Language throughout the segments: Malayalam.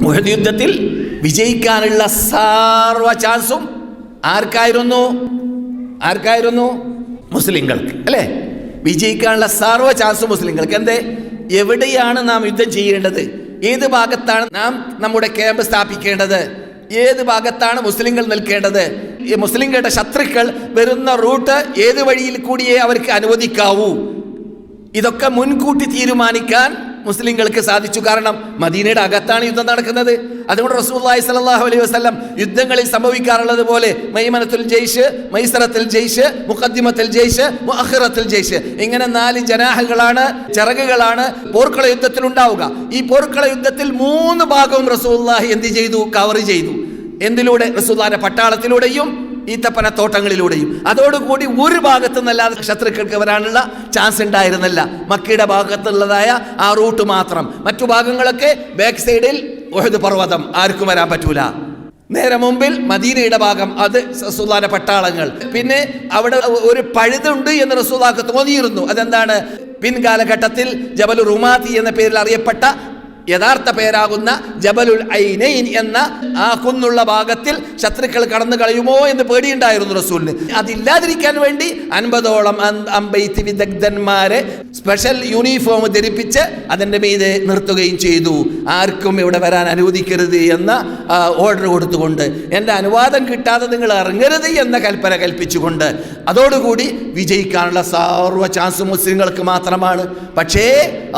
ഉഹദ് യുദ്ധത്തിൽ വിജയിക്കാനുള്ള സർവ്വ ചാൻസും ആർക്കായിരുന്നു? മുസ്ലിങ്ങൾക്ക്, അല്ലേ? വിജയിക്കാനുള്ള സർവ്വ ചാൻസും മുസ്ലിങ്ങൾക്ക്. എന്തേ? എവിടെയാണ് നാം യുദ്ധം ചെയ്യേണ്ടത്? ഏത് ഭാഗത്താണ് നാം നമ്മുടെ ക്യാമ്പ് സ്ഥാപിക്കേണ്ടത്? ഏത് ഭാഗത്താണ് മുസ്ലിങ്ങൾ നിൽക്കേണ്ടത്? ഈ മുസ്ലിങ്ങളുടെ ശത്രുക്കൾ വരുന്ന റൂട്ട് ഏത് വഴിയിൽ കൂടിയേ അവർക്ക് അനുവദിക്കാവൂ? ഇതൊക്കെ മുൻകൂട്ടി തീരുമാനിക്കാൻ മുസ്ലിങ്ങൾക്ക് സാധിച്ചു. കാരണം മദീനയുടെ അകത്താണ് യുദ്ധം നടക്കുന്നത്. അതുകൊണ്ട് റസൂലുള്ളാഹി സ്വല്ലല്ലാഹു അലൈഹി വസല്ലം യുദ്ധങ്ങളിൽ സംഭവിക്കാറുള്ളത് പോലെ മൈമനത്തുൽ ജയ്ഷ്, മൈസറത്തുൽ ജയ്ഷ്, മുഖദ്ദിമത്തുൽ ജയ്ഷ്, മുഅഖിറത്തുൽ ജയ്ഷ്, ഇങ്ങനെ 4 ജനാഹകളാണ്, ചിറകുകളാണ് പോർക്കള യുദ്ധത്തിൽ ഉണ്ടാവുക. ഈ പോർക്കള യുദ്ധത്തിൽ 3 ഭാഗവും റസൂലുള്ളാഹി എന്ത് ചെയ്തു? കവർ ചെയ്തു. എന്തിലൂടെ? റസൂലുള്ളാഹിന്റെ പട്ടാളത്തിലൂടെയും ഈത്തപ്പന തോട്ടങ്ങളിലൂടെയും. അതോടുകൂടി ഒരു ഭാഗത്തു നിന്നല്ലാതെ ശത്രുക്കൾക്ക് വരാനുള്ള ചാൻസ് ഉണ്ടായിരുന്നില്ല. മക്കയുടെ ഭാഗത്തുള്ളതായ ആ റൂട്ട് മാത്രം. മറ്റു ഭാഗങ്ങളൊക്കെ ബാക്ക് സൈഡിൽ ഉഹദ് പർവ്വതം, ആർക്കും വരാൻ പറ്റൂല. നേരെ മുമ്പിൽ മദീനയുടെ ഭാഗം, അത് റസൂലുള്ളാഹിന്റെ പട്ടാളങ്ങൾ. പിന്നെ അവിടെ ഒരു പഴുതുണ്ട് എന്ന് റസൂലുള്ളാഹിക്ക് തോന്നിയിരുന്നു. അതെന്താണ്? പിൻകാലഘട്ടത്തിൽ ജബലുർ റുമാത്തി എന്ന പേരിൽ അറിയപ്പെട്ട യഥാർത്ഥ പേരാകുന്ന ജബലുൽ ഐനൈൻ എന്ന ആ കുന്നുള്ള ഭാഗത്തിൽ ശത്രുക്കൾ കടന്നു കളയുമോ എന്ന് പേടിയുണ്ടായിരുന്നു റസൂലിന്. അതില്ലാതിരിക്കാൻ വേണ്ടി 50ഓളം അമ്പെയ്ത്ത് വിദഗ്ധന്മാരെ സ്പെഷ്യൽ യൂണിഫോം ധരിപ്പിച്ച് അതിൻ്റെ മീതെ നിർത്തുകയും ചെയ്തു. ആർക്കും ഇവിടെ വരാൻ അനുവദിക്കരുത് എന്ന ഓർഡർ കൊടുത്തുകൊണ്ട്, എൻ്റെ അനുവാദം കിട്ടാതെ നിങ്ങൾ ഇറങ്ങരുത് എന്ന കൽപ്പന കൽപ്പിച്ചുകൊണ്ട്. അതോടുകൂടി വിജയിക്കാനുള്ള സർവ്വ ചാൻസ് മുസ്ലിങ്ങൾക്ക് മാത്രമാണ്. പക്ഷേ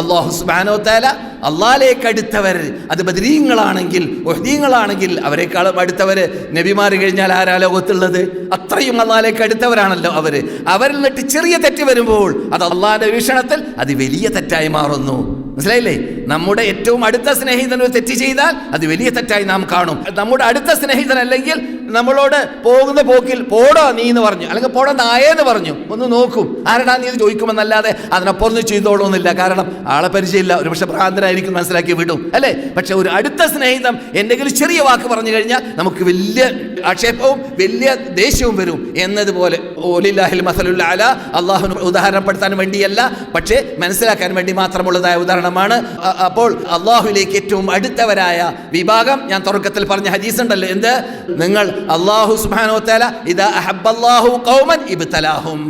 അല്ലാഹു സുബ്ഹാനഹു വ തആല അള്ളാഹിലേക്ക് അടുത്തവർ, അത് ബദരീങ്ങളാണെങ്കിൽ ഉഹദീങ്ങളാണെങ്കിൽ അവരെക്കാളും അടുത്തവർ നബിമാർ കഴിഞ്ഞാൽ ആരാ ലോകത്തുള്ളത്? അത്രയും അള്ളാഹിലേക്ക് അടുത്തവരാണല്ലോ അവർ. അവരിൽ നിന്നിട്ട് ചെറിയ തെറ്റ് വരുമ്പോൾ അത് അള്ളാഹിന്റെ വീക്ഷണത്തിൽ അത് വലിയ തെറ്റായി മാറുന്നു. മനസ്സിലായില്ലേ? നമ്മുടെ ഏറ്റവും അടുത്ത സ്നേഹിതൻ ഒരു തെറ്റ് ചെയ്താൽ അത് വലിയ തെറ്റായി നാം കാണും. നമ്മുടെ അടുത്ത സ്നേഹിതൻ അല്ലെങ്കിൽ നമ്മളോട് പോകുന്ന പോക്കിൽ പോടോ നീ എന്ന് പറഞ്ഞു, അല്ലെങ്കിൽ പോടോ നായെന്ന് പറഞ്ഞു, ഒന്ന് നോക്കും, ആരടാ നീ എന്ന് ചോദിക്കുമെന്നല്ലാതെ അതിനപ്പുറം ചെയ്തോളൂന്നില്ല. കാരണം ആളെ പരിചയമില്ല, ഒരു പക്ഷെ ഭ്രാന്തനായിരിക്കും, മനസ്സിലാക്കി വിടും, അല്ലേ? പക്ഷെ ഒരു അടുത്ത സ്നേഹിതം എന്തെങ്കിലും ചെറിയ വാക്ക് പറഞ്ഞു കഴിഞ്ഞാൽ നമുക്ക് വലിയ ആക്ഷേപവും വലിയ ദേഷ്യവും വരും. എന്നതുപോലെ ഓലില്ലാഹിൽ മസലുൽ അലാ, അള്ളാഹുവിന് ഉദാഹരണപ്പെടുത്താൻ വേണ്ടിയല്ല, പക്ഷേ മനസ്സിലാക്കാൻ വേണ്ടി മാത്രമുള്ളതായ ഉദാഹരണമാണ്. അപ്പോൾ അള്ളാഹുവിലേക്ക് ഏറ്റവും അടുത്തവരായ വിഭാഗം, ഞാൻ തുടക്കത്തിൽ പറഞ്ഞ ഹദീസ് ഉണ്ടല്ലോ, എന്ത്? നിങ്ങൾ അല്ലാഹു സുബ്ഹാനഹു വ തആല ഇദാ അഹബ്ബല്ലാഹു ഖൗമൻ ഇബ്തലാഹും,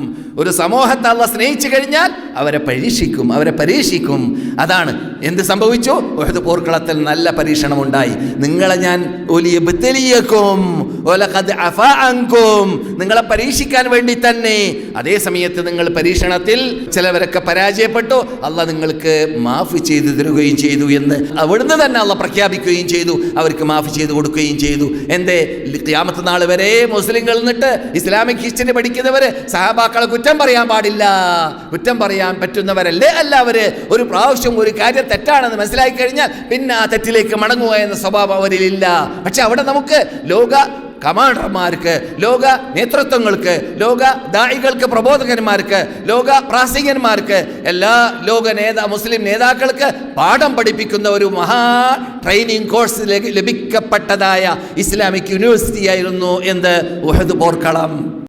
ഒരു സമൂഹത്തെ അല്ലാഹു സ്നേഹിച്ചു കഴിഞ്ഞാൽ അവരെ പരീക്ഷിക്കും. അതാണ് എന്ത് സംഭവിച്ചു? ഉഹദ് പോർക്കളത്തിൽ നല്ല പരീക്ഷണം ഉണ്ടായി. നിങ്ങളെ ഞാൻ നിങ്ങളെ പരീക്ഷിക്കാൻ വേണ്ടി തന്നെ. അതേ സമയത്ത് നിങ്ങൾ പരീക്ഷണത്തിൽ ചിലവരൊക്കെ പരാജയപ്പെട്ടു, അള്ളാഹ് നിങ്ങൾക്ക് മാഫ് ചെയ്തു തരുകയും ചെയ്തു എന്ന് അവിടുന്ന് തന്നെ അള്ളാഹ് പ്രഖ്യാപിക്കുകയും ചെയ്തു. അവർക്ക് മാഫ് ചെയ്തു കൊടുക്കുകയും ചെയ്തു. എന്തേ? ഖിയാമത്ത് നാൾ വരെ മുസ്ലിങ്ങൾ നിന്നിട്ട് ഇസ്ലാമിക് ഹിസ്റ്ററി പഠിക്കുന്നവര് സഹാബാക്കളെ കുറ്റം പറയാൻ പാടില്ല. കുറ്റം പറയാൻ പറ്റുന്നവരല്ലേ എല്ലാവര്. ഒരു പ്രാവശ്യം ഒരു കാര്യം തെറ്റാണെന്ന് മനസ്സിലാക്കി കഴിഞ്ഞാൽ പിന്നെ ആ തെറ്റിലേക്ക് മടങ്ങുക എന്ന സ്വഭാവം അവരിലില്ല. പക്ഷെ അവിടെ നമുക്ക് ലോക കമാൻഡർമാർക്ക്, ലോക നേതൃത്വങ്ങൾക്ക്, ലോക ദായികൾക്ക്, പ്രബോധകന്മാർക്ക്, ലോക പ്രാസംഗികന്മാർക്ക്, എല്ലാ മുസ്ലിം നേതാക്കൾക്ക് പാഠം പഠിപ്പിക്കുന്ന ഒരു മഹാ ട്രെയിനിങ് കോഴ്സ് ലഭിക്കപ്പെട്ടതായ ഇസ്ലാമിക് യൂണിവേഴ്സിറ്റി ആയിരുന്നു എന്ത്? ഉഹദ് പോർക്കളം.